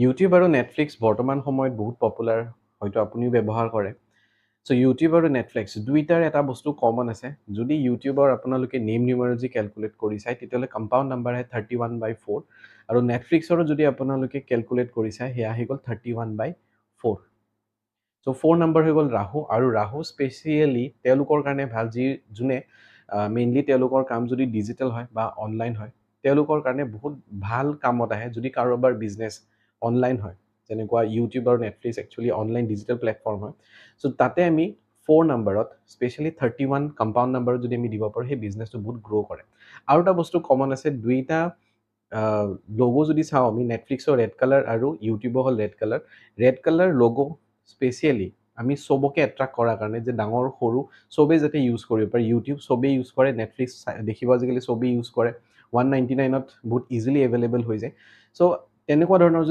YouTube আৰু Netflix বৰ্তমান সময়ত বহুত পপুলাৰ হয়তো আপুনিও ব্যৱহাৰ কৰে চ' ইউটিউব আৰু নেটফ্লিক্স দুইটাৰ এটা বস্তু কমন আছে যদি ইউটিউবৰ আপোনালোকে নেম নিউমাৰজি কেলকুলেট কৰি চায় তেতিয়াহ'লে কম্পাউণ্ড নাম্বাৰ আহে 31/4 আৰু নেটফ্লিক্সৰো যদি আপোনালোকে কেলকুলেট কৰি চায় সেয়া আহি গ'ল 31/4 চ' 4 নম্বৰ হৈ গ'ল ৰাহু আৰু ৰাহু স্পেচিয়েলি তেওঁলোকৰ কাৰণে ভাল যোনে মেইনলি তেওঁলোকৰ কাম যদি ডিজিটেল হয় বা অনলাইন হয় তেওঁলোকৰ কাৰণে বহুত ভাল কামত আহে যদি কাৰোবাৰ বিজনেছ অনলাইন হয় যেনেকুৱা ইউটিউব আৰু Netflix actually online digital platform হয় চ' তাতে আমি 4 নম্বৰত স্পেচিয়েলি 31 কম্পাউণ্ড নম্বৰত যদি আমি দিব পাৰোঁ সেই বিজনেছটো বহুত গ্ৰ' কৰে আৰু এটা বস্তু কমন আছে দুইটা লগো যদি চাওঁ আমি নেটফ্লিক্সৰ ৰেড কালাৰ আৰু ইউটিউবৰ হ'ল ৰেড কালাৰ লগো স্পেচিয়েলি আমি চবকে এট্ৰাক্ট কৰাৰ কাৰণে যে ডাঙৰ সৰু চবেই যাতে ইউজ কৰিব পাৰে ইউটিউব চবেই ইউজ কৰে নেটফ্লিক্স দেখিব আজিকালি চবেই ইউজ কৰে 199ত বহুত ইজিলি এভেইলেবল হৈ যায় চ' তেনেকুৱা ধৰণৰ